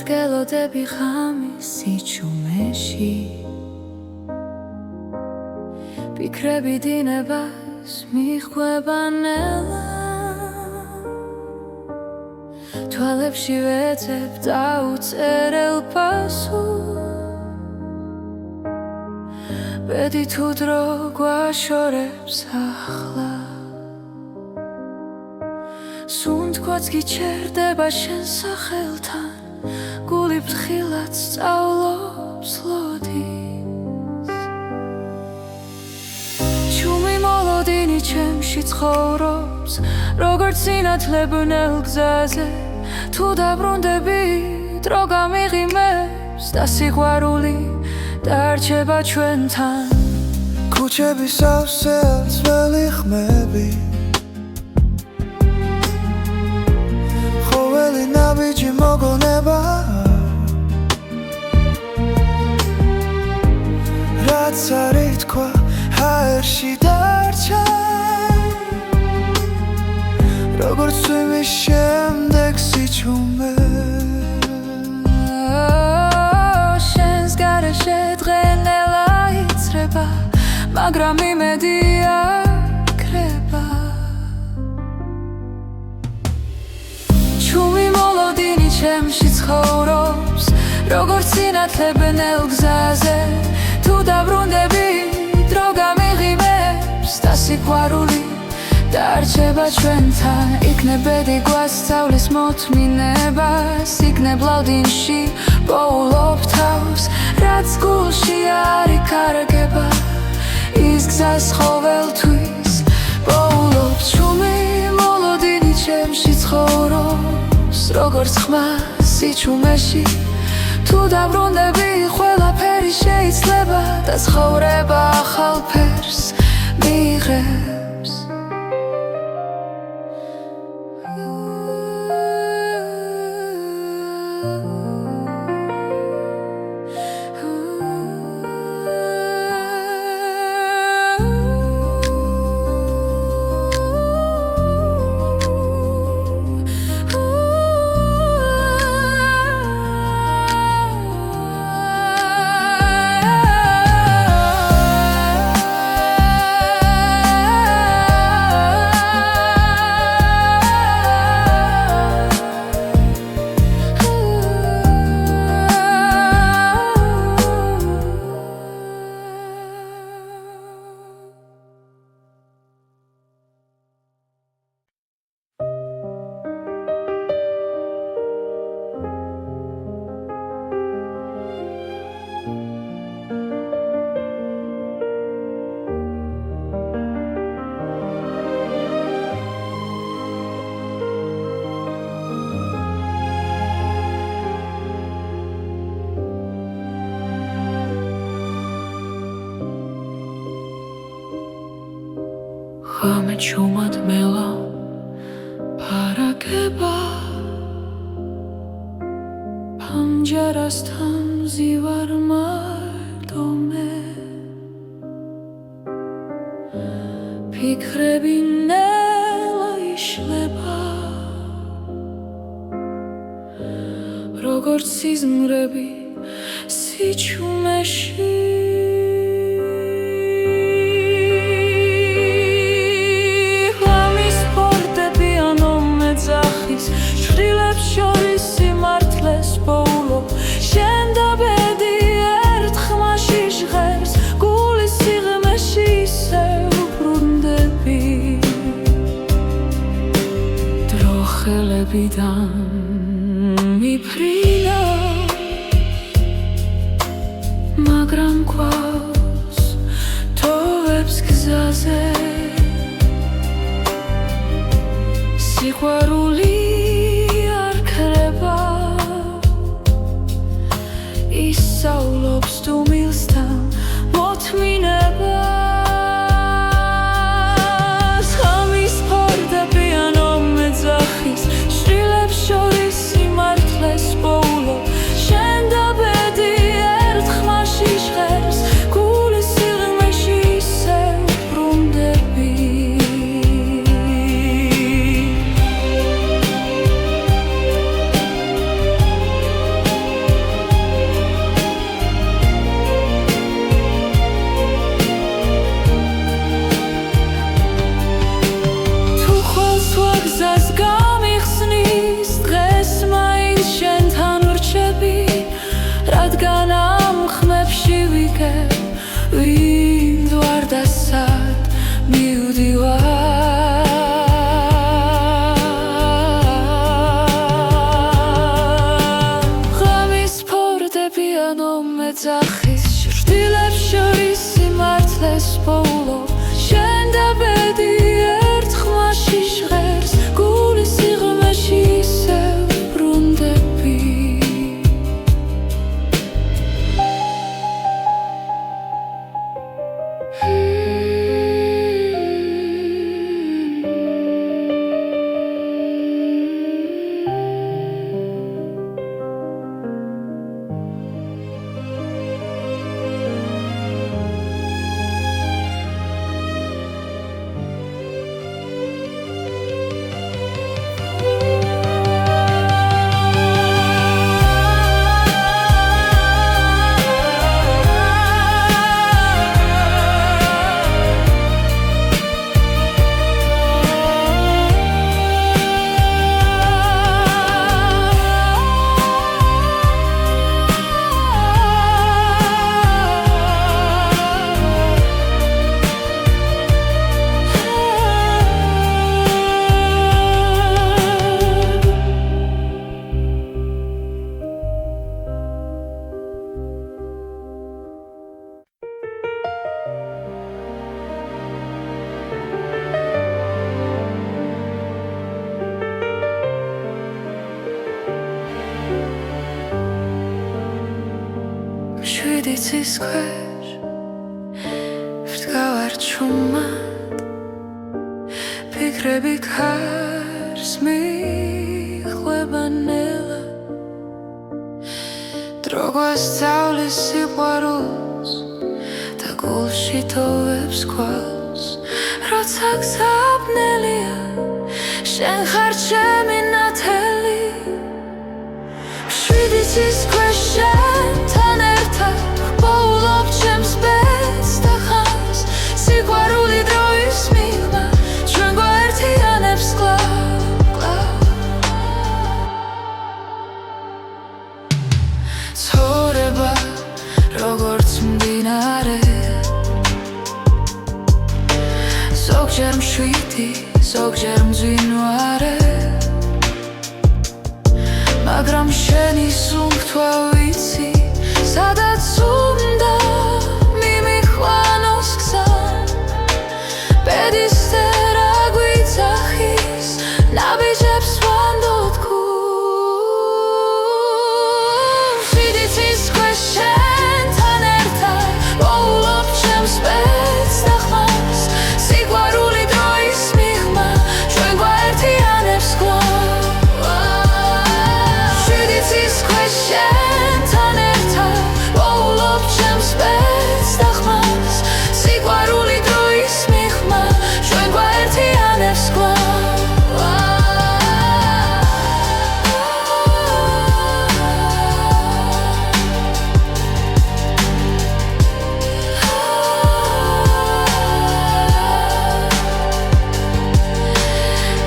მგელოდები ღამის სიჩუმეში ფიქრები დინებას მიხვება ნელა თვალებში ვეძებ დაუწერელ პასუხს ბედი თუ დრო გვაშორებს ახლა სუნთქვაც გიჩერდება შენ სახელთან გული ფრთხილად სწავლობს ლოდინს ჩუმი მოლოდინი ჩემში ცხოვრობს როგორც სინათლებნელ გზაზე თუ დაბრუნდები დრო გამიღიმებს და სიყვარული დარჩება ჩვენთან ქუჩები სავსე ძველი ხმები ხოველი ნაბიჯი მოგონება რაც არ ითქვა ჰაერში დარჩა როგორც წვიმის შემდეგ სიჩუმე შენს გარეშე დღენელა იცრება მაგრამ იმედი არ ქრება ჩუმი მოლოდინი ჩემში ცხოვრობს როგორც სინათლებნელ გზაზე თუ დაბრუნდები დრო გამიღიმებს და სიყვარული დარჩება ჩვენთან იქნებ ბედი გვასწავლის მოთმინებას იქნებ ლავდინში პოულობ თავს რაც გულში არ იკარგება ის გზას ყოველთვის პოულობ ჩუმი მოლოდინი ჩემში ცხოვრობს როგორც ხმა სიჩუმეში თუ დაბრუნდები ყველაფერი შეიძლება და ცხოვრება ახალ ფერს მიიღებს ხამე ჩუმად მელა პარაგება პანჯერასთან ზივარ მარტო მე ფიქრები ნელა იშლება როგორც სიზმრები სიჩუმეში შვილებს შორის სიმართლეს პოულობ შენ და ბედი ერთ ხმაში ჟღერს გულის სიღრმეში ისევ ბრუნდები დრო ხელებიდან მიფრინა მაგრამ გვაქვს თოვებს გზაზე სიყვარული ისავლობს თუმილსთან მოთმინებას ხამის ფორდები ანუ მეძახის შვილებს შორის სიმართლეს პოულობ შენ და ბედი ერთ ხმაში ჟღერს გულის სიღრმეში ისევ ბრუნდები მეძახის ჭრილებს შორის სიმართლეს პოულობ შენ და ბედი ერთხმაში ჟღერს გულის სიღრმეში ისევ ბრუნდები შვიდიცის ქვეშ ვდგავარ ჩუმად ფიქრები ქარს მიხვება ნელა დრო გვასწავლის სიყვარულს და გულში თოვებს ქვალს როცა გზაბნელია შენ ხარ ჩემი ნათელი შვიდიცის ქვეშ შენთან ერთად პოულობ ჩემს ბედს და ხანს სიყვარული დროის მიღმა ჩვენ გვაერთიანებს კლავ ცხოვრება როგორც მდინარე ზოგჯერ მშვიდი ზოგჯერ მძვინვარე მაგრამ შენი სუნთქვა ვიცი სადაც უნდა მიმიხვანოს გზა ბედის წერა გვიძახის ნაბიჯებს ვანდოთ გულს შვიდიცის ქვეშ შენთან ერთად პოულობ ჩემს ბედს და ხმას სიყვარული დროის მიღმა ჩვენ გვაერთიანებს კლავ შვიდიცის ქვეშ შენთან ერთად პოულობ ჩემს ბედს და ხმას სიყვარული დროის მიღმა ჩვენ გვაერთიანებს კლავ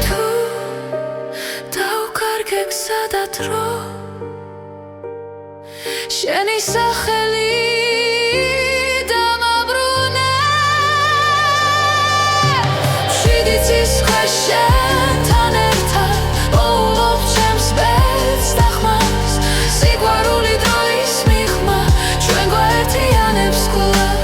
თუ დავკარგე გზა და დრო შენი სახელი დამაბრუნე შვიდიცის ქვეშ შენთან ერთად პოულობ ჩემს ბედს და ხმას სიყვარული დროის მიღმა ჩვენ გვაერთიანებს კლავ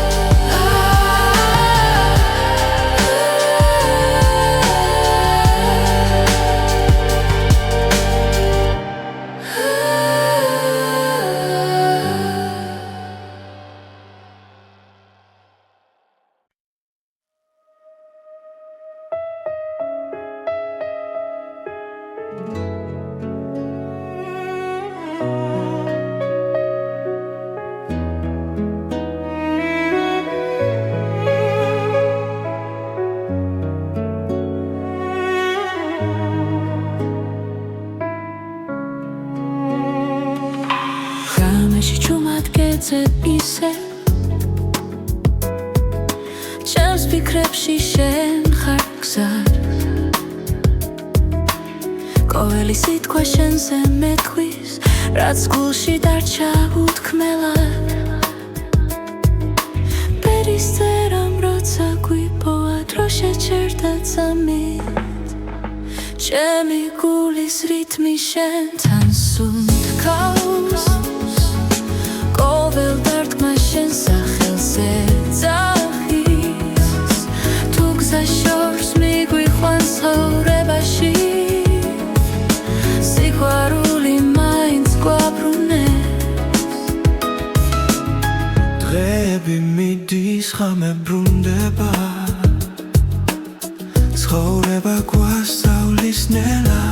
ღამეში ჩუმად გეძებ ისე ჩემს ფიქრებში შენ ხარ გზად ყოველი სიტყვა შენზე მეთქვის რაც გულში დარჩა უთქმელად ბედის წერამ როცა გვიპოვა დრო შეჩერდა წამით ჩემი გულის რითმი შენთან სუნთქავს ყოველ ღამე ბრუნდება ცხოვრება გვასწავლის ნელა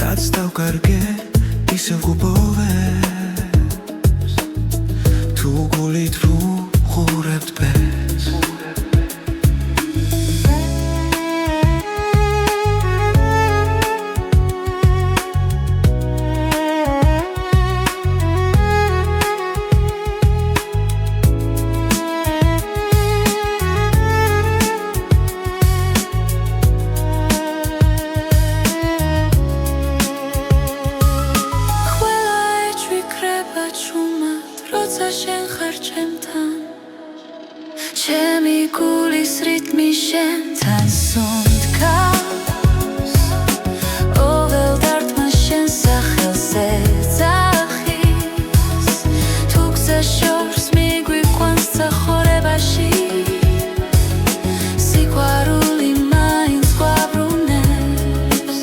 რაც დავკარგე ისევ გუბოვებს თუ გულით ვუყურებთ ბეს შენ ხარ ჩემთან ჩემი გულის რიტმი შენთან სუნთქავს ოღელ დარტყმა შენ სახელს ეძახის თუ გზა შორს მიგვიყვანს ცხოვრებაში სიყვარული მაინც გვაბრუნებს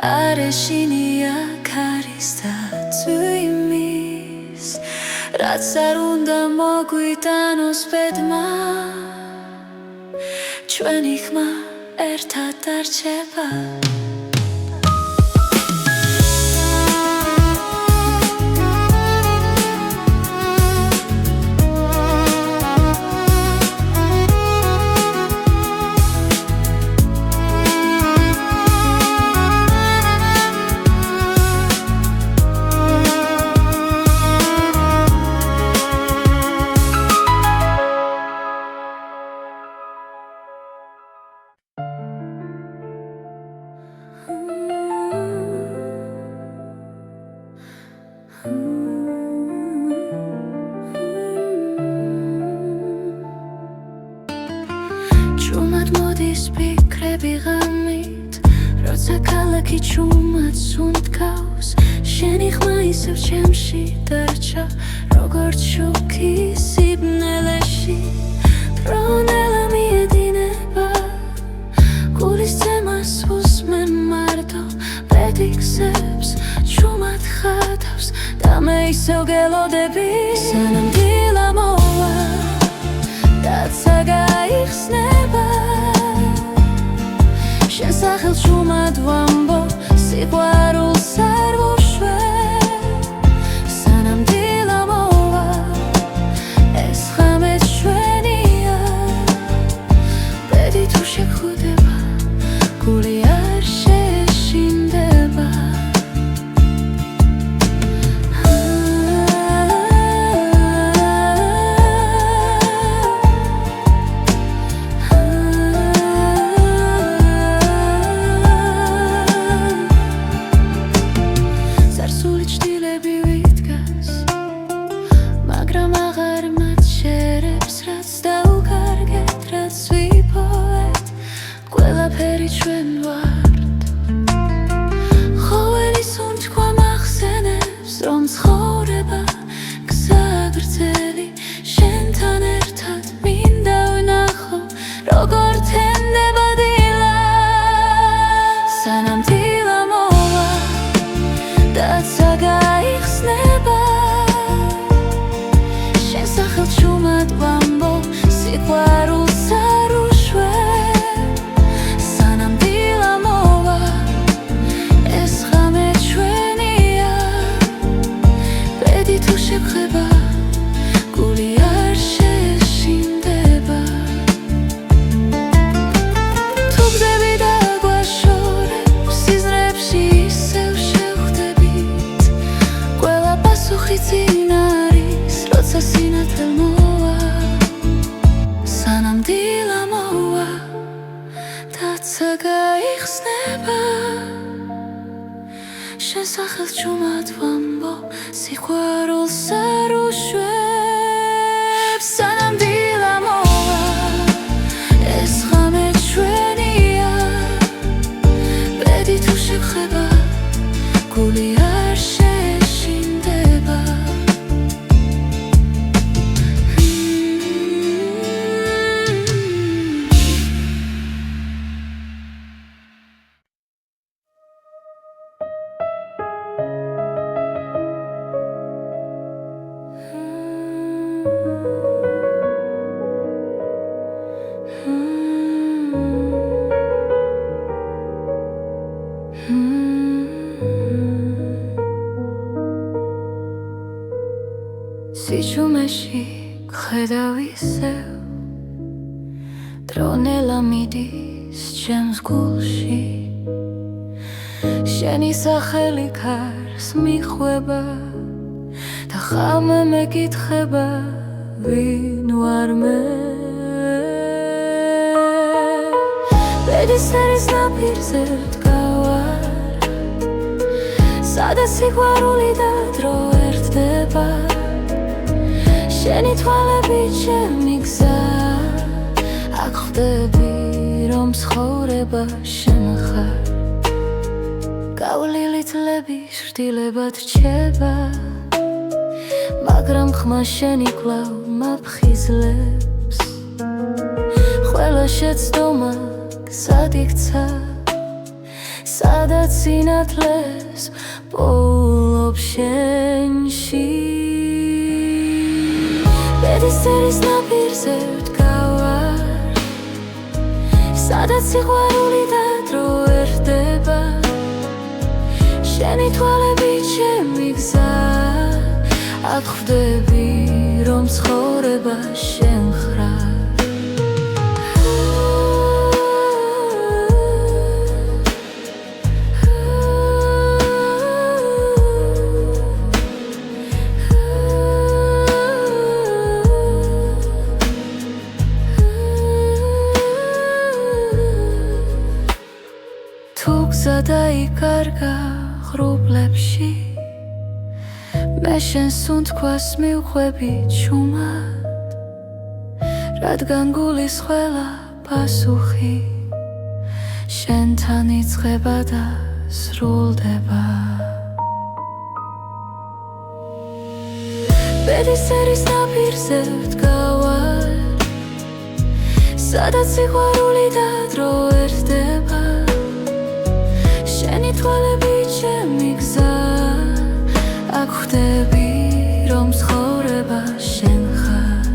არეშინია ქარის და წვიმის რაც არ უნდა მოგვიტანოს ბედმა ჩვენი ხმა ერთად დარჩება ჭუმად მოდის ფიქრები ღამით როცა ქალაქი ჭუმად სუნთქავს შენი ხმა ისევ ჩემში დარჩა როგორც შუქი სიბნელეში ფრონელა მიედინება გულის ცემას უსმენ მარტო პედიქსებს ჭუმად ხატავს და მე ისევ გელოდები სანამ დილა მოვა დაცა გაიხსნება შენ სახელს ჭუმად ვამბობ სიყვარულს არ ვუშვებ სანამ დილა მოვა ეს ღამე ჩვენია ბედი თუ შეგხვდება გული არ შეშინდება სახელს ჭუმად ვამბობ სიყვარულს არ უშვებს სანამდვილა მოვა ეს ღამე ჩვენია ბედი თუ შეგხება გული არ შეშინდება სიჩუმეში გხედავ ისევ დრონელა მიდის ჩემს გულში შენი სახელი ქარს მიხვება და ხამე მეკითხება ვინ ვარ მე ბედის ერის ნაპირზე ვდგავარ სადაც სიყვარული და დრო ერთდება შენი თვალებით ჩემი გზა აქ ხვდები რომ ცხოვრება შენ ხარ გავლილი წლები შრდილებად რჩება მაგრამ ხმა შენი კვლავ მაფხიზლებს ყველა შეცდომა გზად იქცა სადაც სინათლეს პოულობ შენში ბედის ერის ნაპირზე ვდგავარ სადაც სიყვარული და დრო ერთდება შენი თვალებით ჩემი გზა აქ ხვდები რომ ცხოვრება შენ ხარ გზა დაიკარგა ღრუბლებში მე შენს სუნთქვას მივხვები ჭუმად რადგან გულის ყველა პასუხი შენთან იწყება და სრულდება ბედის ერის ნაპირზე ვდგავარ სადაც სიყვარული და დრო ერთდება შენი თვალებით ჩემი გზა აქ ხვდები რომ ცხოვრება შენ ხარ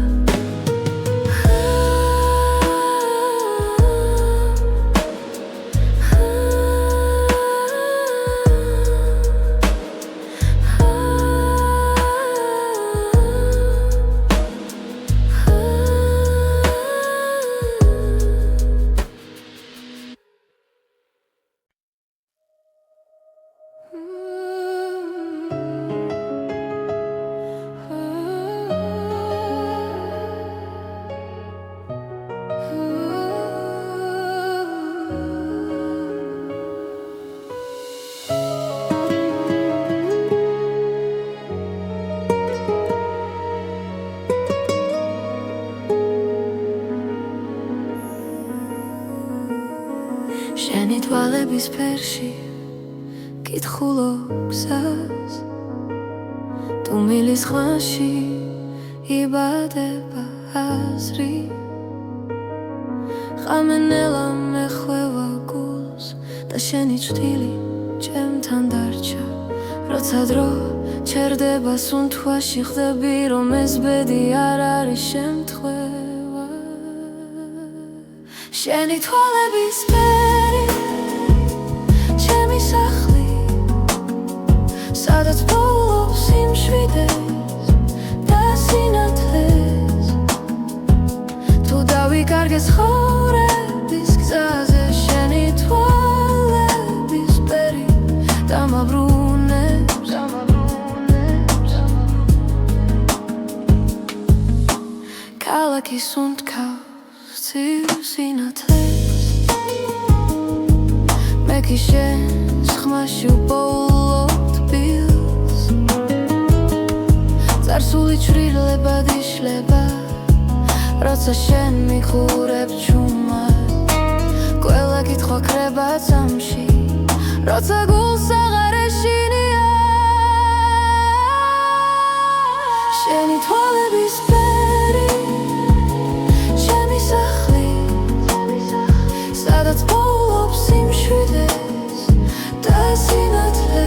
შენი თვალების ფერში კითხულობ გზას თუ მილის ხვაში იბადება აზრი ხამენელა მეხვევა გულს და შენი ჭრილი ჩემთან დარჩა როცა დრო ჩერდება სუნთქვაში ხვდები რომ ეს ბედი არ არის შემთხვევა შენი თვალების ფერი ჩემი სახლი სადაც პოულობს სიმშვიდეს და სინათლეს თუ დავიკარგეს ცხოვრების გზაზე შენი თვალების ფერი დამაბრუნებს ქალაქის სუნთქავს ცივ სინათლეს მე კი შენს ხმაში უპოულობ წარსული ჩრდილებად იშლება როცა შენ მიხურებ ჩუმად ყველა კითხვა ქრება წამში როცა გულს აღარ ეშინია შენი თვალების ფერი ჩემი სახლი სადაც პოულობს სიმშვიდეს და სინათლე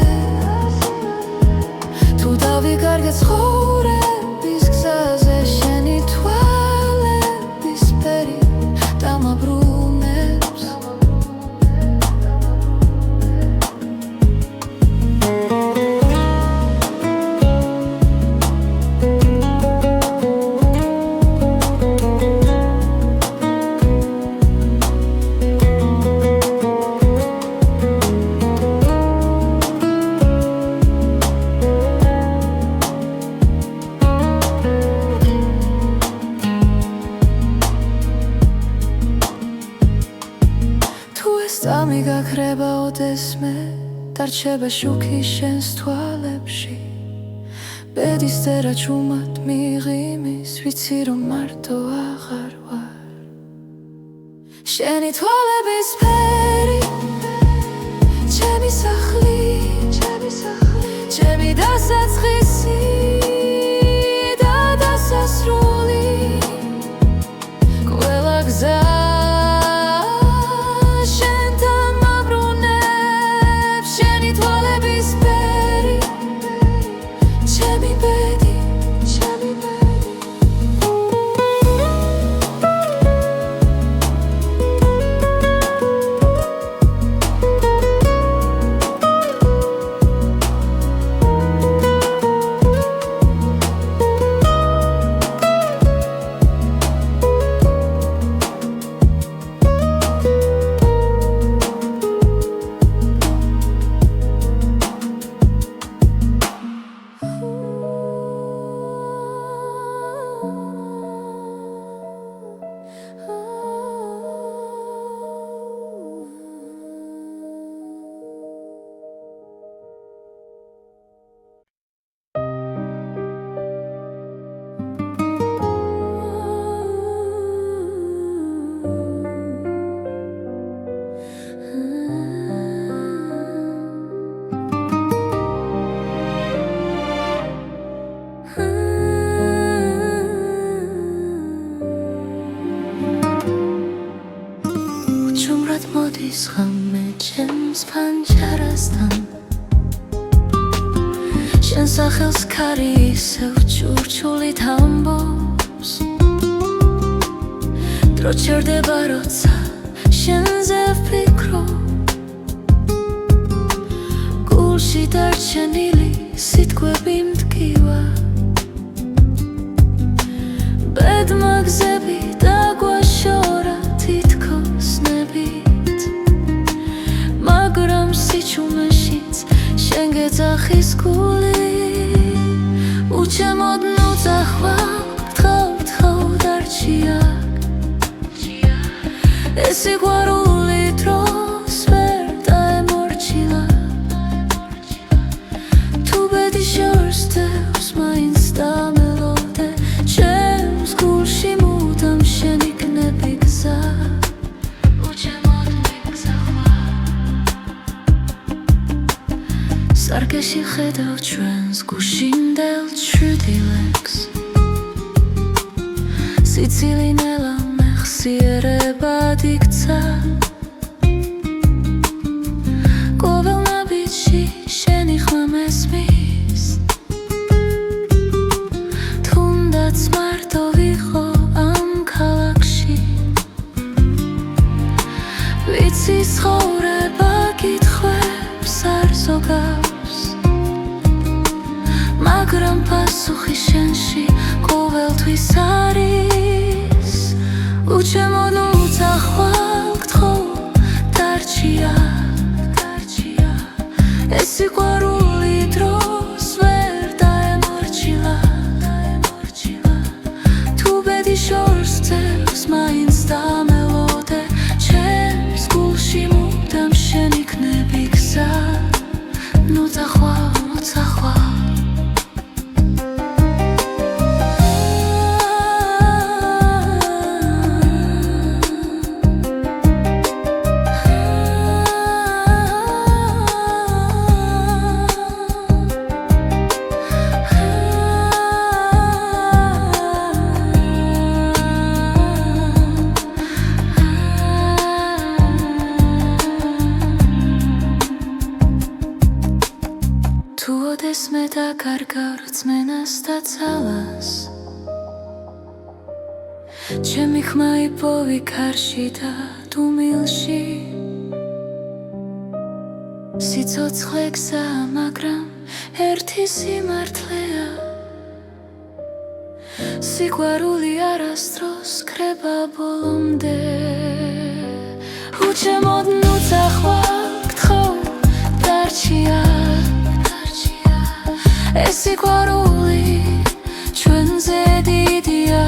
თუ დავიკარგე ცხოვრების გზაზე შენი თვალების ფერი დამაბრუნებს Სამი გაქრება ოდესმე დარჩება შუქი შენს თვალებში ბედის წერა ჩუმად მიღიმის ვიცი რომ მარტო აღარ ვარ შენი თვალების ფერი ჩემი სახლი ჩემი დასაწყისი და დასასრული ყველა გზა მოდის ღამე ჩემს ფანჯარასთან შენ სახელს ქარი ისევ ჩურჩულით ამბობს დრო ჩერდება როცა შენზე ვფიქრობ გულში დარჩენილი სიტყვები მტკივა ბედმა გზები დაგვაშორა თითქოს ნებით მაგრამ სიჩუმეშიც შენ გეძახის გული უჩემოდ ნუძახვალ თხავ დარჩია ეს სიყვარული დროს ვერ დაემორჩილა თუ ბედი შორს დევს მაინც დამელოდე ჩემს გულში მუდამ შენ იქნები გზა სარკეში ხედავ ჩვენს გუშინდელ ჩრდილებს სიცილი ნელა მეხსიერებად იქცა ყოველ ნაბიჯში შენი ხმა მესმის თუნდაც მარტო ვიყო ამ ქალაქში ვიცი ცხოვრება კითხვებს არ ზოგავს მაგრამ პასუხი შენში ყოველთვის არის უჩემოდ უძახვალ გთხოვ დარჩია ეს სიყვარული დროს ვერ დაემორჩილა თუ ბედი შორს ძევს მაინც დამელოდე ჩემს გულში მუდამ შენ იქნები გზა ნუძახვალ მე დაკარგავ რწმენას და ძალას ჩემი ხმა იპოვი ქარში და დუმილში სიცოცხლე გზაა, მაგრამ ერთი სიმართლეა სიყვარული არასდროს ქრება ბოლომდე უჩემოდ ნუ წახვალ გთხოვ დარჩია ეს სიყვარული ჩვენზე დიდია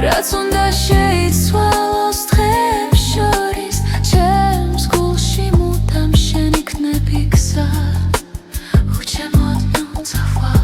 რაც უნდა შეიცვალოს დღეებს შორის ჩემს გულში მუდამ შენ იქნები გზა უჩემოდ ნუ წახვალ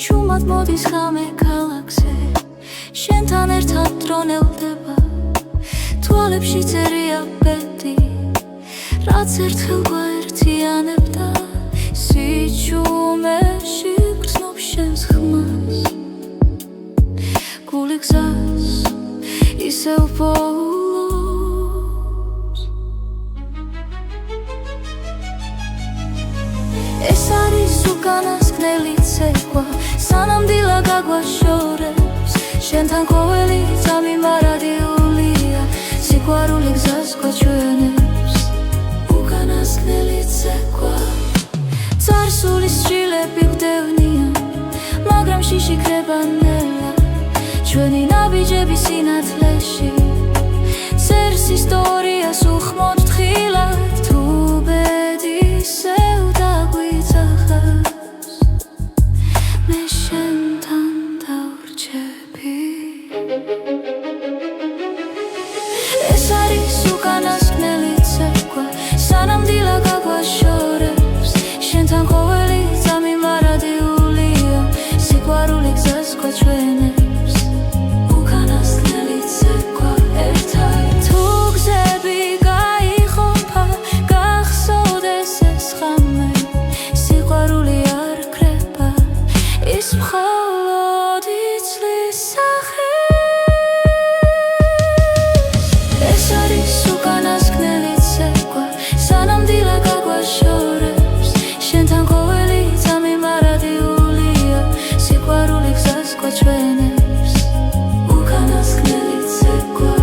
ჩუმად მოდის ღამე ქალაქზე შენთან ერთად დრონელდება თვალებში წერია ბედი რაც ერთხელ გვაერთიანებდა სიჩუმეში გრძნობ შენს ხმას გული გზას ისევ პოულობს ეს არის უკანასკნელი ცეკვა სანამ დილა გაგვაშორებს შენთან ყოველი წამი მარადიულია სიყვარული გზას გვაჩვენებს უკანასკნელი ცეკვა წარსულის შილები გვდევნიან მაგრამ შიში ქრება ნელა ჩვენი ნაბიჯები სინათლეში წერს ისტორიას უხმოდ თხილად თუ ბედი ისევ დაგვიძახას მე შენთან დავრჩები ეს არის უკანასკნელი ცეკვა სანამ დილა გაგვაშორებს შენთან ყოველი წამი მარადიულია სიყვარული გზას გვაჩვენებს უკანასკნელი ცეკვა ერთად თუ გზები გაიყოფა გახსოვდეს ეს ღამე სიყვარული არ ქრება ის მხოლოდ იცლის სახეს ეს არის უკანასკნელი ცეკვა სანამ დილა გაგვაშორებს შენთან ყოველი წამი მარადიულია სიყვარული გზას გვაჩვენებს უკანასკნელი ცეკვა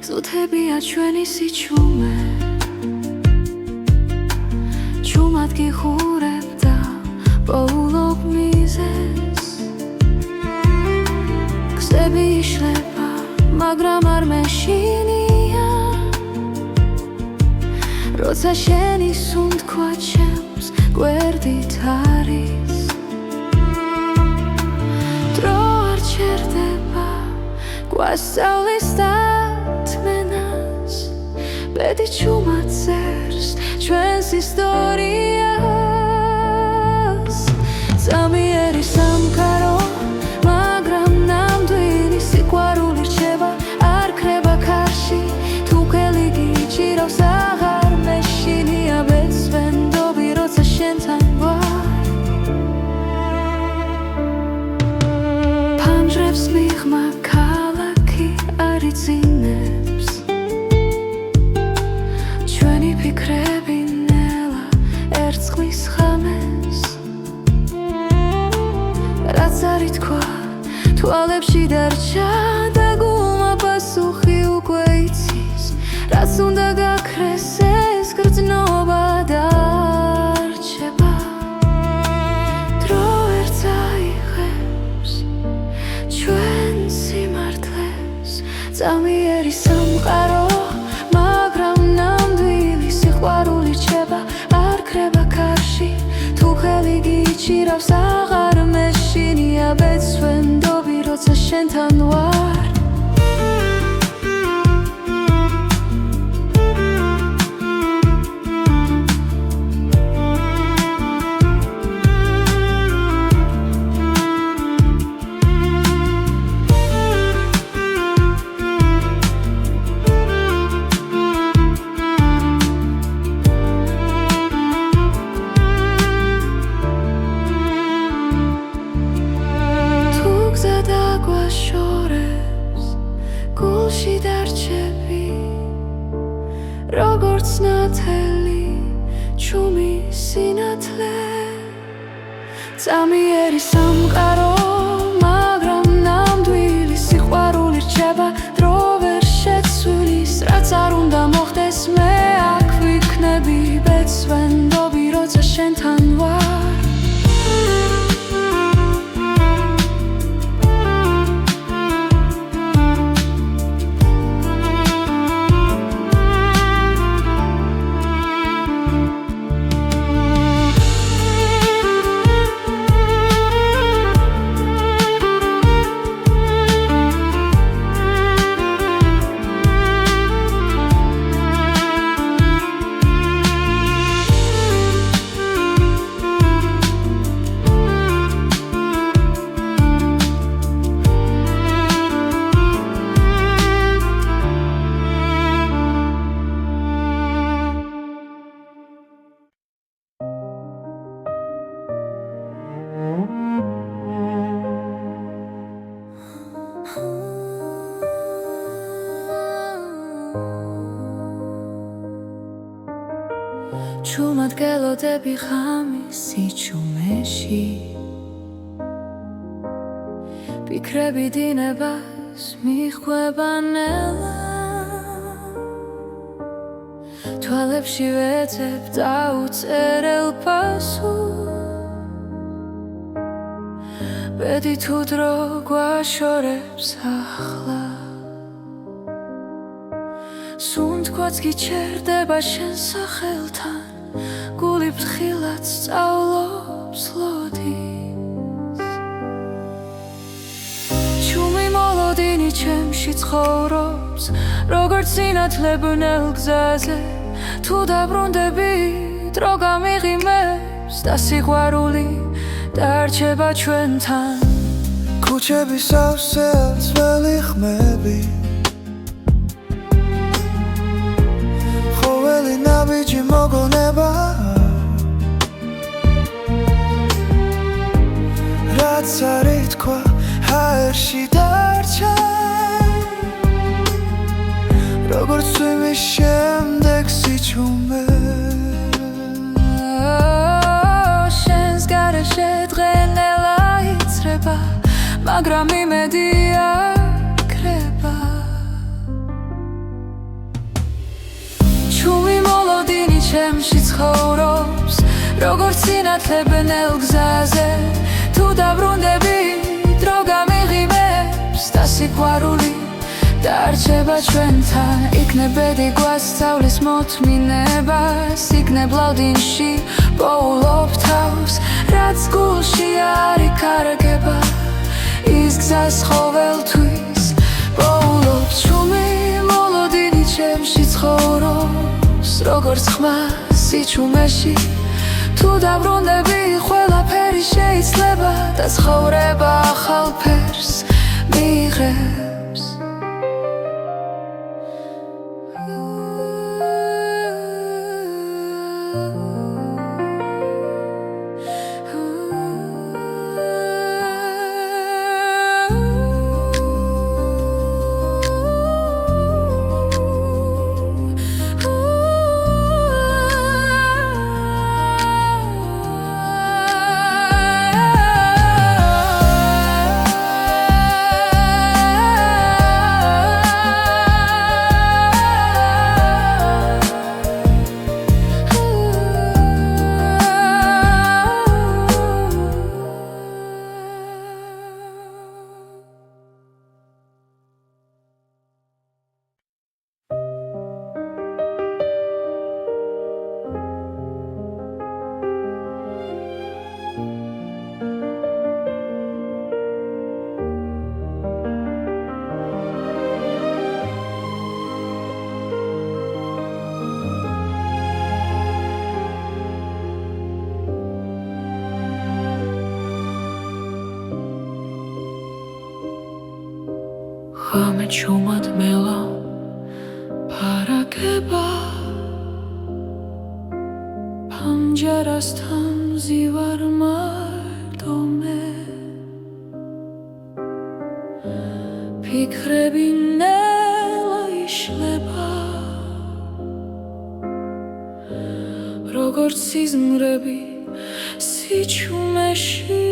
ზუთებია ჩვენი სიჩუმე ჩუმად გიხურებ და პოულობ მიზეს გზები იშლება მაგრამ არ მეშინია როცა შენი სუნთქვა ჩემს გვერდით არის დრო არ ჩერდება გვასწავლის დათმენას ბედი ჩუმად წერს ჩვენს ისტორიას ზამიერი სამყარო მაგრამ ნამდვილი სიყვარული რჩება არ ქრება ქარში თუ ხელი გიჭირავს აღარ მეშინია ბეწვენდობი როცა შენთან ვარ ფანჯრებს მიღმა ქალაქი არ იწინებს ჩვენი ფიქრები ნელა ერწყმის ხამეს რაც არ ითქვა თვალებში დარჩა და გულმა პასუხი უკვე იცის რაც უნდა გაქრეს ეს გრძნობა დარჩება დრო ვერ წაიღებს ჩვენ სიმართლეს ზამიერი სამყარო მაგრამ ნამდვილი სიყვარული რჩება არ ქრება ქარში თუ ხელი გიჭირავს აღარ მეშინია ბეწვენდობი როცა შენთან ვარ გულში დარჩები როგორც ნათელი ჩუმი სინათლე ზამიერი სამყარო მაგრამ ნამდვილი სიყვარული რჩება დრო ვერ შეცვლის რაც არ უნდა მოხდეს მე აქ ვიქნები ბეწვენდობი როცა შენთან ვარ ჩუმად გელოდები ღამის სიჩუმეში ფიქრები დინებას მიხვება ნელა თვალებში ვეძებ დაუწერელ პასუხს ბედი თუ დრო გვაშორებს ახლა სუნთქვაც გიჩერდება შენ სახელთან გული ფრთხილად სწავლობს ლოდის ჩუმი მოლოდინი ჩემში ცხოვრობს როგორც სინათლე ბნელ გზაზე თუ დაბრუნდები დრო გამიღიმებს და სიყვარული დარჩება ჩვენთან ქუჩები სავსე ძველი ხმები ხოველი ნაბიჯი მოგონება რაც არ ითქვა ჰაერში დარჩა როგორც წვიმის შემდეგ სიჩუმე შენს გარეშე დღენელა იცრება მაგრამ იმედი არ ქრება ჩუმი მოლოდინი ჩემში ცხოვრობს როგორც სინათლე ბნელ გზაზე თუ დაბრუნდები დრო გამიღიმებს და სიყვარული დარჩება ჩვენთან იქნებედი გვასწავლის მოთმინებას იქნებ ლავდინში პოულობ თავს რაც გულში არ იკარგება ის გზას ყოველთვის პოულობ ჩუმი მოლოდინი ჩემში ცხოვრობს როგორც ხმა სიჩუმეში თუ დაბრუნდები ყველაფერი შეიძლება და ცხოვრება ახალ ფერს მიიღებს ხამე ჩუმად მელა პარაკება პანჯარასთან მზივარ მარტო მე ფიქრები ნელა იშლება როგორც სიზმრები სიჩუმეში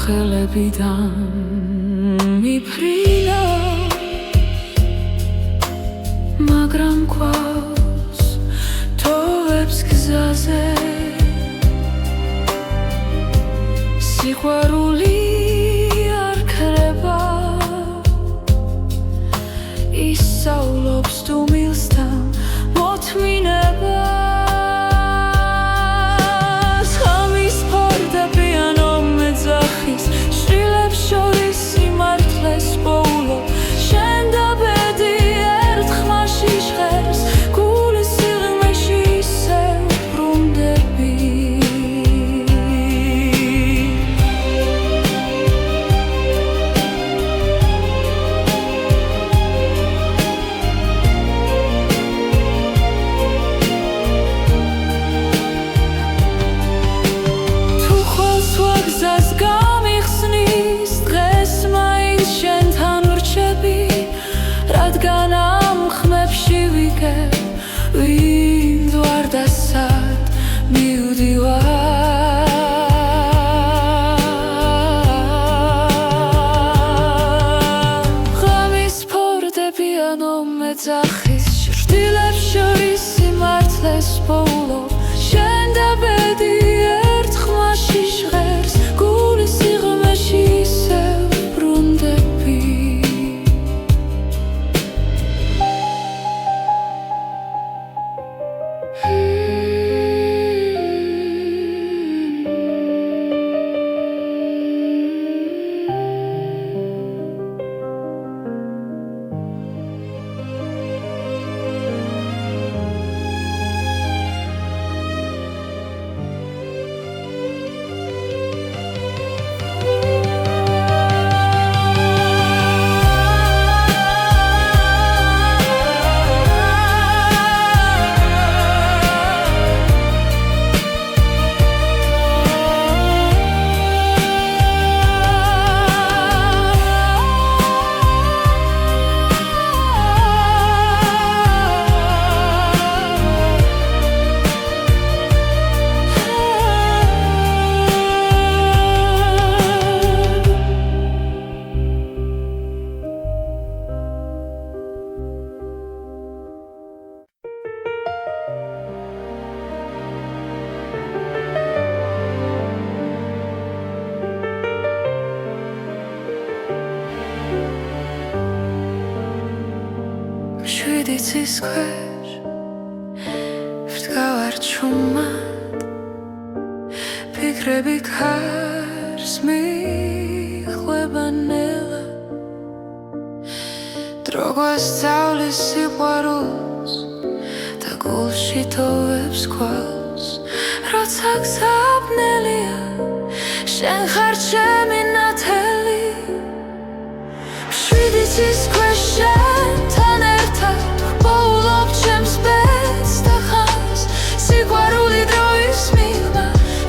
ხელებიდან მიფრინა მაგრამ გვაქვს თოვებს გზაზე სიყვარული არ ქრება ისავლობს თუმილს და მოთმინება მეძახის ჭრდილებს შორის სიმართლეს პოულობ შენ და ბედი ერთ ხმაში ჟღერს გულის სიღრმეში ისევ ბრუნდები შვიდი ცის ქვეშ ვდგავარ ჩუმად ფიქრები ქარს მიხვება ნელა დრო გვასწავლის სიყვარულს და გულში თოვებს ქვალს როცა გზაბნელია შენ ხარ ჩემი ნათელი შვიდი ცის ქვეშ შენთან ერთად ვპოულობ ჩემს ბედს და ხანს სიყვარული დროის მიღმა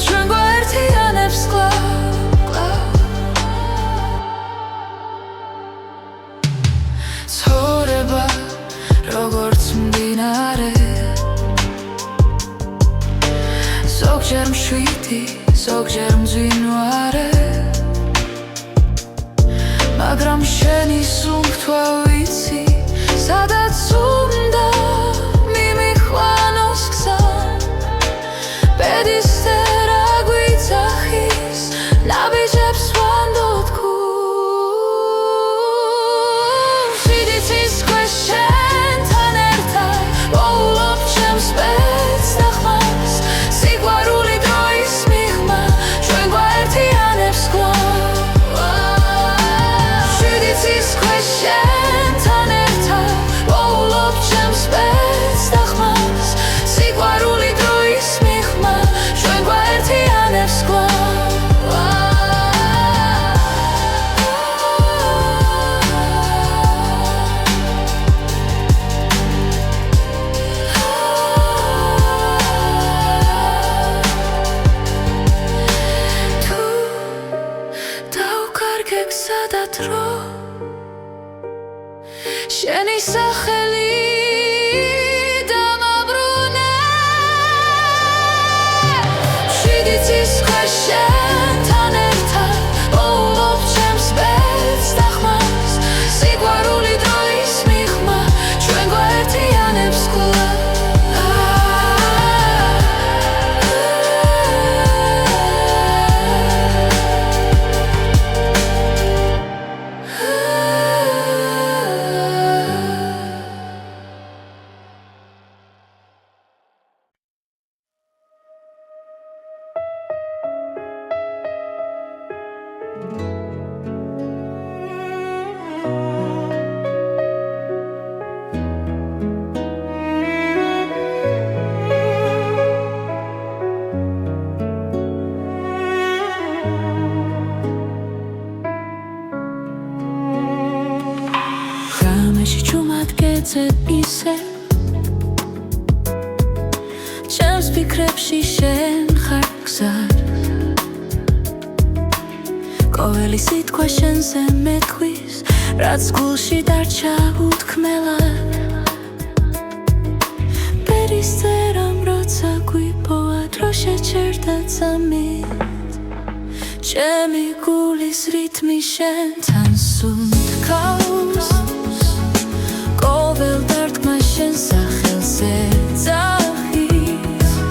ჩვენ გვაერთიანებს კვლავ ცხოვრება როგორც მდინარე ზოგჯერ მშვიდი ზოგჯერ მძვინვარე მაგრამ შენი სუნთქვა ვიცი სადაც უნდა მიმიხვანოს გზა ბედისწერა გვიძახის ნაბიჯებს ვანდოთ გულს შვიდი ცის ქვეშ შენთან ერთად ვპოულობ ჩემს ბედს და ხმას სიყვარული დროის მიღმა ჩვენ გვაერთიანებს კვლავ შენთან ერთად ვპოულობ ჩემს ბედს და ხმას სიყვარული დროის მიღმა ჩვენ გვაერთიანებს კვლავ თუ დავკარგე გზა და დრო შენი სახელი დამაბრუნე შვიდი ცის ქვეშ შენთან ერთად ვპოულობ ჩემს ბედს და ხმას სიყვარული დროის მიღმა ჩვენ გვაერთიანებს კვლავ ისე ჩემს ფიქრებში შენ ხარ გზად ყოველი სიტყვა შენზე მეთქვის რაც გულში დარჩა უთქმელად ბედისწერამ როცა გვიპოვა დრო შეჩერდა წამით ჩემი გულის რითმი შენთან სუნთქავს ყოველ დარტყმა შენ სახელზე ძახის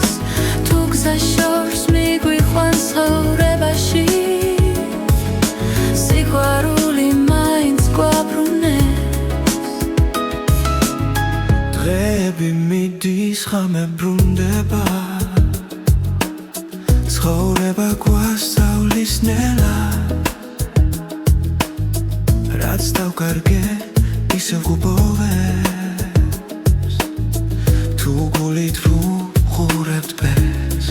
თუ გზა შორს მიგვიყვანს ცხოვრებაში სიყვარული მაინც გვაბრუნებს დღეები მიდის ხამე ბრუნდება ცხოვრება გვასწავლის ნელა რაც დავკარგე ისევ გუბოვებს თუ გულით ვუყურებთ ბედს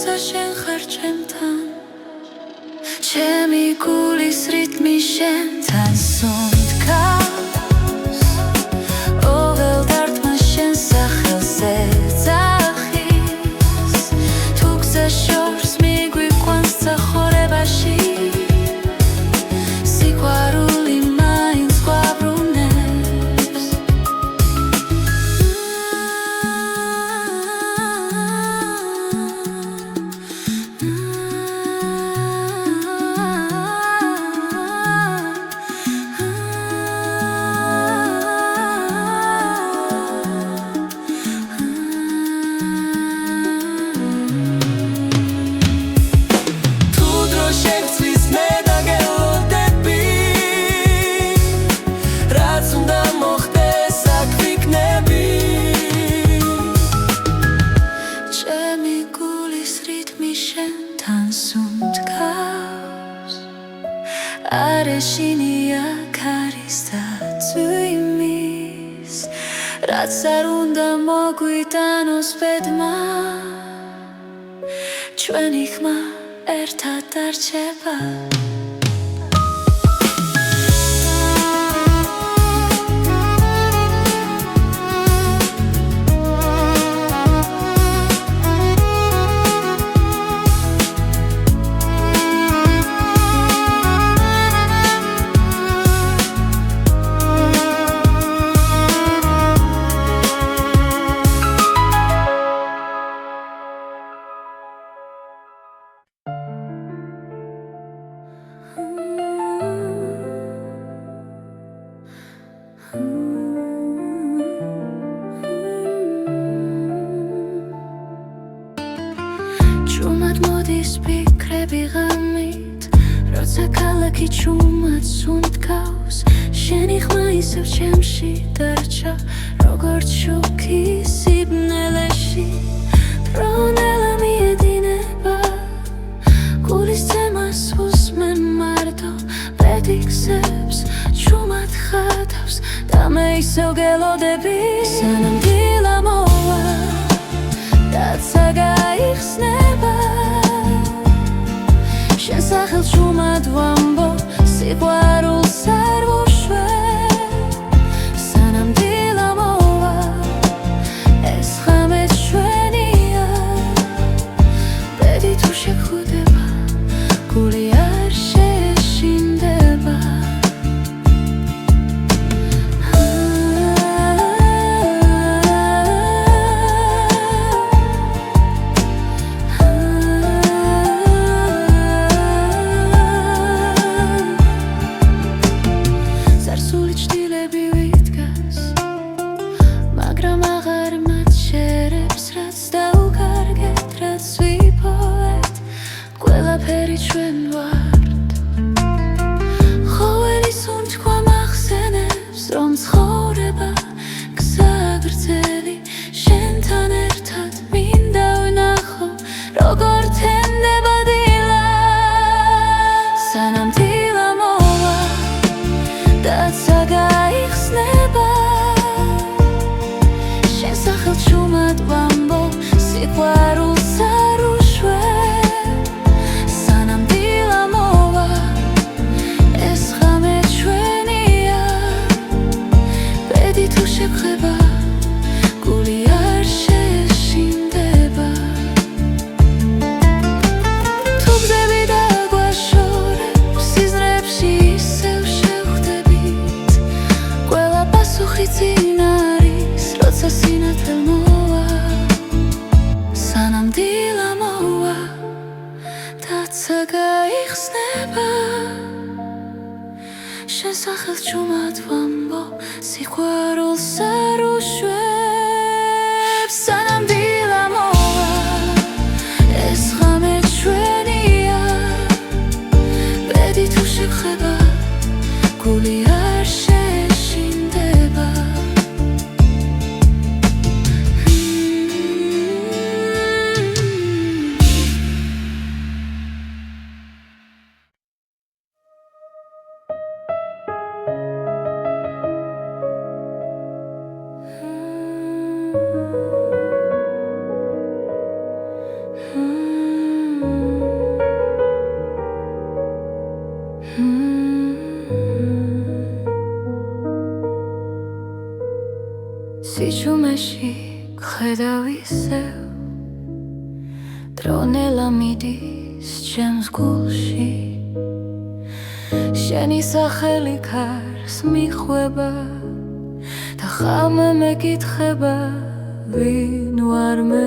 როცა შენ ხარ ჩემთან რაც არ უნდა მოგვიტანოს ბედმა ჩვენი ხმა ერთად დარჩება Ჭუმად მოდის ფიქრები ღამით როცა ქალაქი ჭუმად სუნთქავს შენი ხმა ისევ ჩემში დარჩა როგორც შუქი სიბნელეში ფრონელა მიედინება გულის ცემას უსმენ მარტო პედიქსებს ჭუმად ხატავს და მე ისევ გელოდები სანამ დილა მოვა დაცა გაიხსნება შენ სახელს ჭუმად ვამბობ სიყვარულს არ ვუშვებ სანამ დილა მოვა ეს ღამე ჩვენია ბედი თუ შეგხვდება გული არ შეშინდება ყველაფერი ჩვენ ვართ ხოველი სუნთქვა მახსენებს რომ ცხოვრება გზა გრძელი შენთან ერთად მინდა ვნახო როგორ თენდება დილა სანამ დილა მოვა დაცა გაიხსნება შენ სახელს ჭუმად ვამბობ სიყვარულს არ ვუშვებ სანამ დილა მოვა ეს ღამე ჩვენია ბედი თუ შეგხვდება გული არ შეშინდება თუ გზები დაგვაშორებს სიზმრებში ისევ შევხვდებით ყველა პასუხი წინ არის როცა სინათლე მოვა სანამ დილა მოვა დაცა გაიხსნება შენ სახელს ჭუმად ვამბობ სიყვარულს არ ვუშვებ სანამ დილა მოვა ეს ღამე ჩვენია ბედი თუ შეგხვდება გული არ შეშინდება სიჩუმეში გხედავ ისევ დრონელა მიდის ჩემს გულში შენი სახელი ქარს მიხვება და ხამე მეკითხება ვინ ვარ მე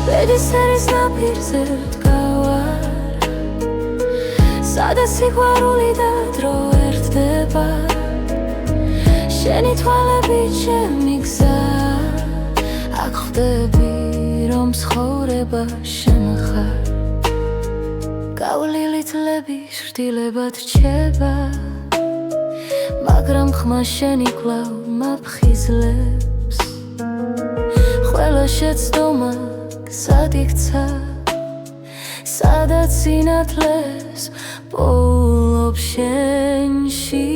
ბედის ერის ნაპირზე ვდგავარ სადაც სიყვარული და დრო ერთდება შენი თვალები ჩემი გზა აქ ხვდები რომ ცხოვრება შენ ხარ გავლილი თლები შრდილებად რჩება მაგრამ ხმა შენი კვლავ მაფხიზლებს ყველა შეცდომა გზად იქცა სადაც სინათლეს პოულობ შენში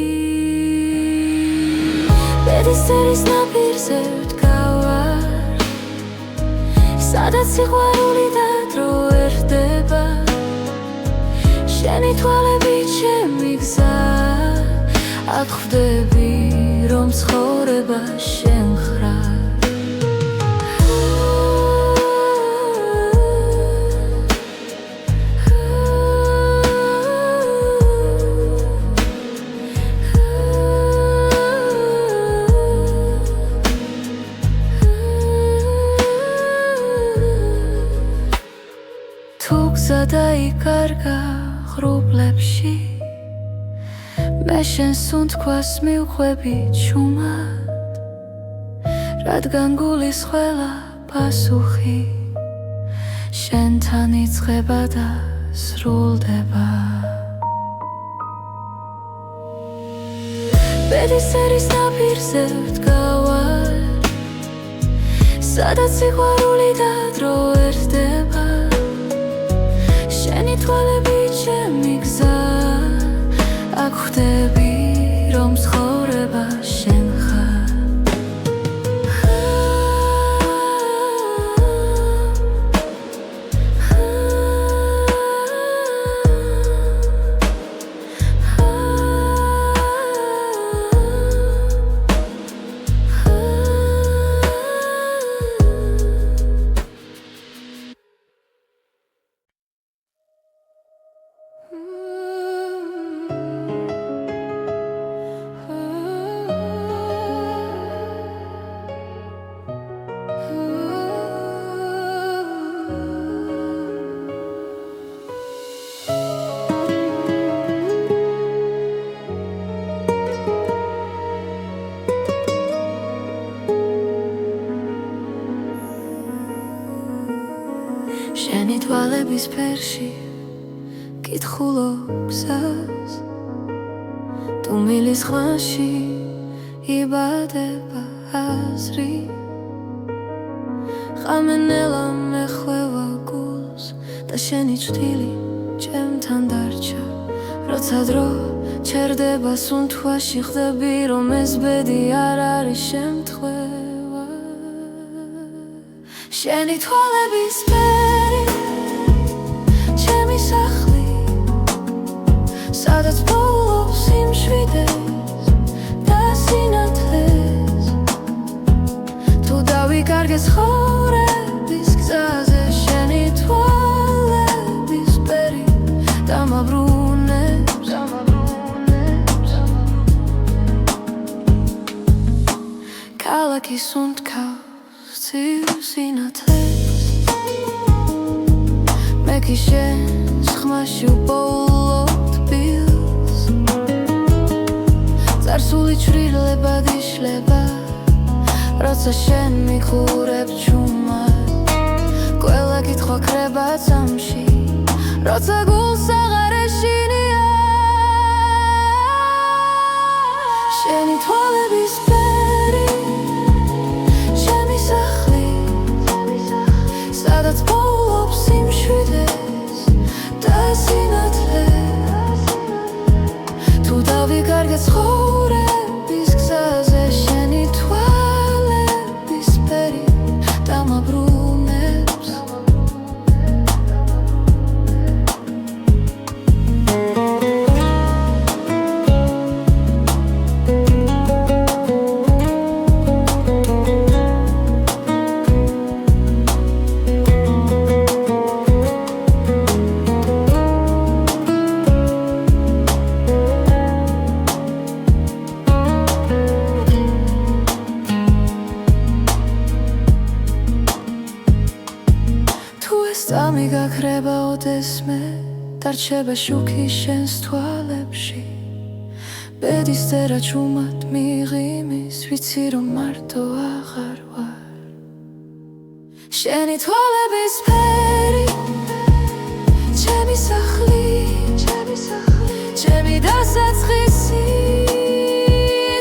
ბედის წერის ნაპირზე ვდგავარ, სადაც სიყვარული და დრო ერდება. შენი თვალებით ჩემი გზა, აქ ხვდები რომ ცხოვრება შენ ხარ. თუ გზა დაიკარგა ღრუბლებში, მე შენს სუნთქვას მივხვები ჩუმად, რადგან გულის ყველა პასუხი შენთან იწყება და სრულდება. ბედის წერის ნაპირზე ვდგავარ, სადაც სიყვარული და დრო ერდება. შენი თვალებით ჩემი გზა, აქ ხვდები რომ ცხოვრება შენ ხარ. შენი თვალების ფერში კითხულობ გზას, თუ მილის ხვანში იბადება აზრი. ხამენელა მეხვევა გულს და შენი ჭრილი ჩემთან დარჩა. როცა დრო ჩერდება სუნთქვაში, ხვდები რომ ეს ბედი არ არის შემთხვევა. შენი თვალების ფერი ჩემი სახლი, სადაც პოულობს სიმშვიდეს და სინათლეს. თუ დავიკარგე ცხოვრების გზაზე, შენი თვალების ფერი დამაბრუნებს. ქალაქი სუნთქავს ცივ სინათლეს, მე კი შენს ხმაში ვპოულობ თბილს. წარსული ჩრდილებად იშლება, როცა შენ მიყურებ ჩუმად. ყველა კითხვა ქრება წამში, როცა გულს აღარ ეშინია. შენი თვალების ფერი ჩემი სახლი, სადაც პოულობს სიმშვიდეს და სინათლეს. თუ დავიკარგე ცხოვრების გზაზე, შენი თვალების ფერი დამაბრუნებს. წამი გაქრება ოდესმე, დარჩება შუქი შენს თვალებში. ბედის წერა ჩუმად მიღიმის, ვიცი რომ მარტო აღარ ვარ. შენი თვალების ფერი ჩემი სახლი, ჩემი დასაწყისი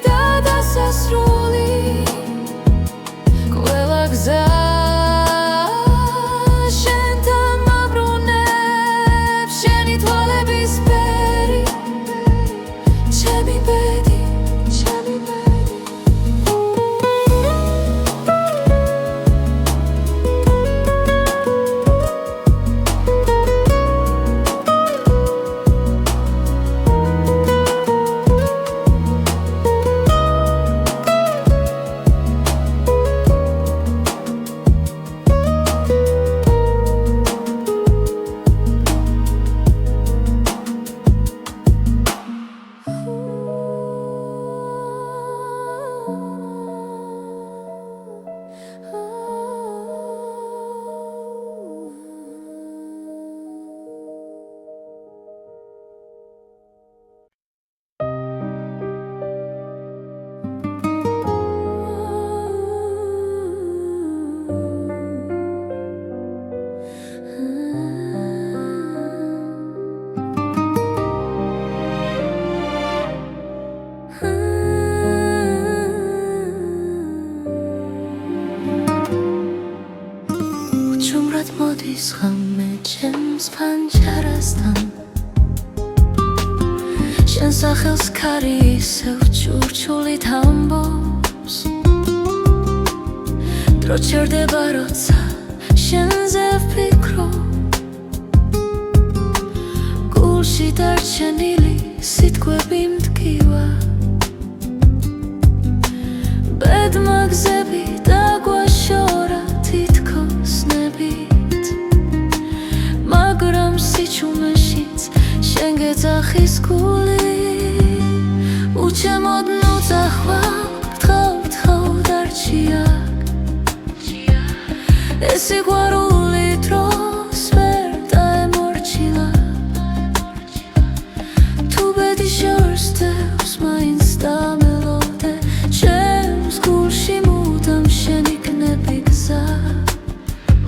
და დასასრული. ყველა გზა ხელს ქარი ისევ ჭურჭულით ამბობს დრო ჩერდება როცა შენზე ვფიქრობ გულში დარჩენილი სიტყვები მტკივა ბედმა გზები დაგვაშორა თითქოს ნებით მაგრამ სიჩუმეშიც შენ გეძახის გული უჩემოდ ნუძახვალ გთხოვ დარჩია ეს სიყვარული დროს ვერ დაემორჩილა თუ ბედი შორს დევს მაინც დამელოდე ჩემს გულში მუდამ შენ იქნები გზა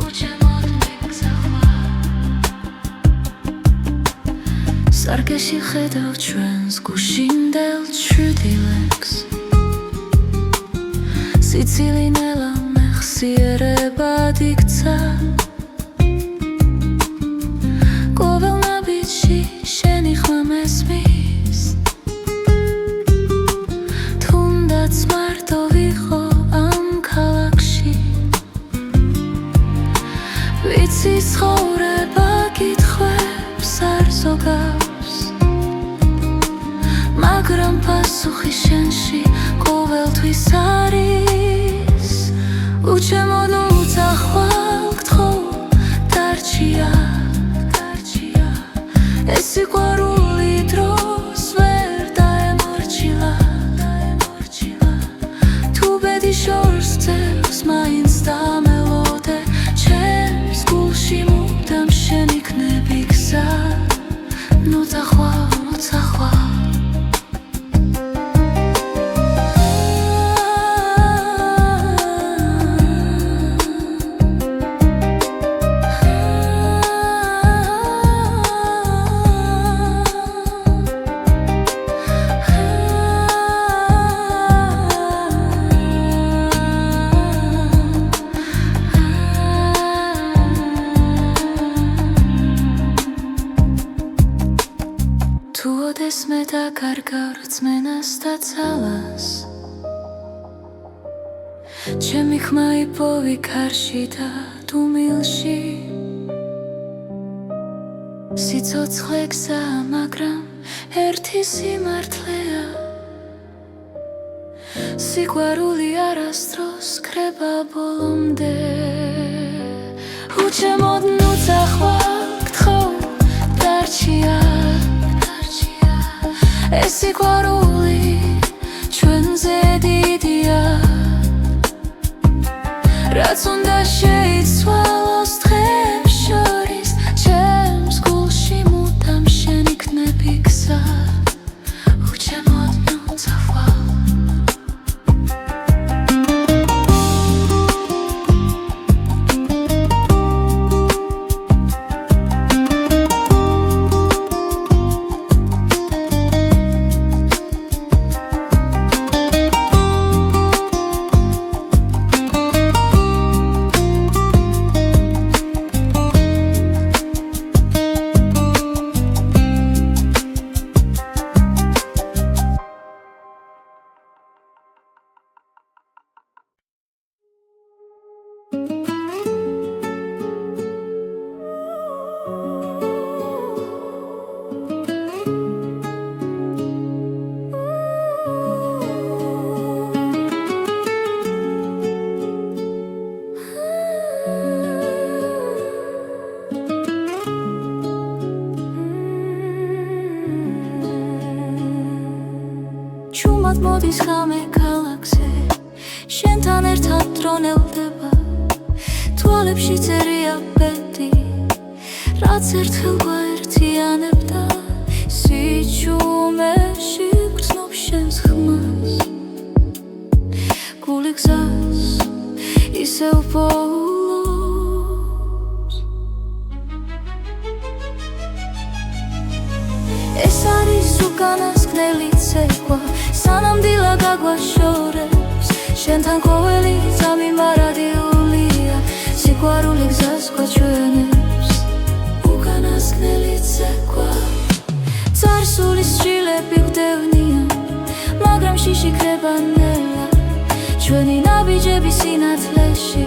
უჩემოდ მიგზახვარ სარკეში ხედავ ჩვენს გუშინდელ ჩრდილებს სიცილი ნელა მეხსიერებად იქცა ყოველ ნაბიჯში შენი ხმა მესმის თუნდაც მარტო ვიყო ამ ქალაქში ვიცი ცხოვრება კითხვებს არ ზოგავს მაგრამ პასუხი შენში ყოველთვის არის უჩემოდ ნუძახვალ გთხოვ დარჩია ეს სიყვარული დროს ვერ დაემორჩილა თუ ბედი შორს ძევს მაინც დამელოდე ჩემს გულში მუდამ შენ იქნები გზა ნუძახვალ თუ ოდეს მე დაკარგავ რწმენას და ძალას ჩემი ხმა იპოვი ქარში და დუმილში სიცოცხლე გზაა მაგრამ ერთი სიმართლეა სიყვარული არასდროს კრება ბოლომდე უჩემოდ ნუძახვალ გთხოვ დარჩია ეს სიყვარული ჩვენზე დიდია რაც უნდა შეიცვალოს დღებს შორის ჩემს გულში მუდამ შენ იქნები გზა უჩემოდ ნუძახვალ ჩუმად მოდის ღამე ქალაქზე შენთან ერთად დრონელდება თვალებში წერია ბედი რაც ერთხელ გვაერთიანებდა სიჩუმეში გრძნობ შენს ხმას გული გზას ისევ პოულობს ეს არის უკანასკნელი ცეკვა სანამ დილა გაგვაშორებს შენთან ყოველი ძამი მარადიულია სიყვარული გზას გვაჩვენებს უკანასკნელი ცეკვა წარსულის შილები გვდევნიან, მაგრამ შიში ქრება ნელა ჩვენი ნაბიჯები სინათლეში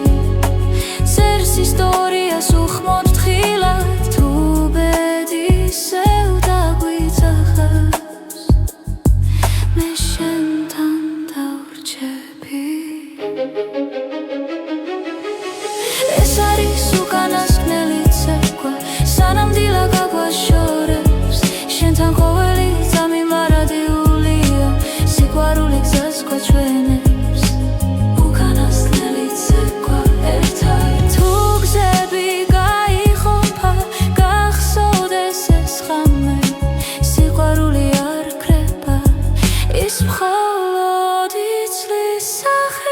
წერს ისტორიას უხმოდ თხილად თუ ბედისევ დაგვიძახავს მე შენთან დავრჩები ეს არის უკანასკნელი ცეკვა სანამ დილა გაგვაშორებს შენთან ყოველი ძამი მარადიულია სიყვარული გზას გვაჩვენებს უკანასკნელი ცეკვა ერთად თუ გზები გაიხომფა გახსოვდეს ეს ღამე სიყვარული არ ქრება ის მხოლოდ იცვლის სახეს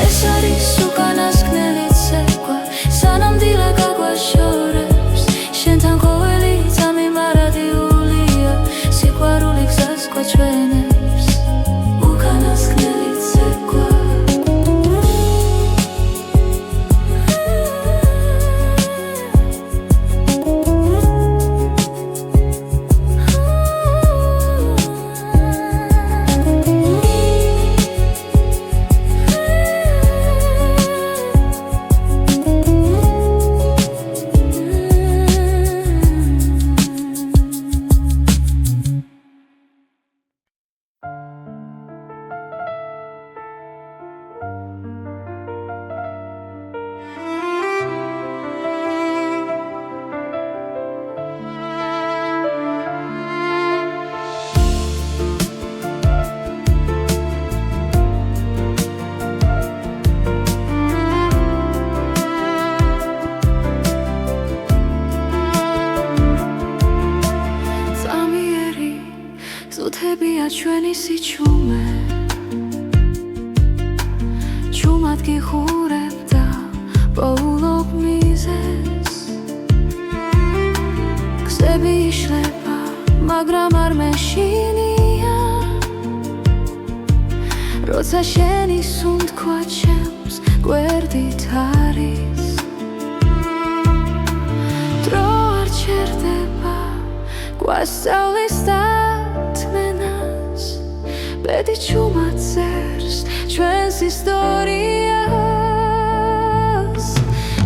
ეს არის უკანასკნელი ცეკვა სანამ დილა გაგვაშორებს შენთან ყოველი ძამი მარადიულია სიყვარული გზას გვაჩვენებს უკანასკნელი ცეკვა ზუთებია ჩვენი სიჩუმე ჩუმად გიხურებ და პოულობ მიზეს გზები იშლება მაგრამ არ მეშინია როცა შენი სუნთქვა ჩემს გვერდით არის დრო არ ჩერდება გვასწავლის ბედი ჩუმად წერს ჩვენს ისტორიას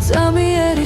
ზამიერი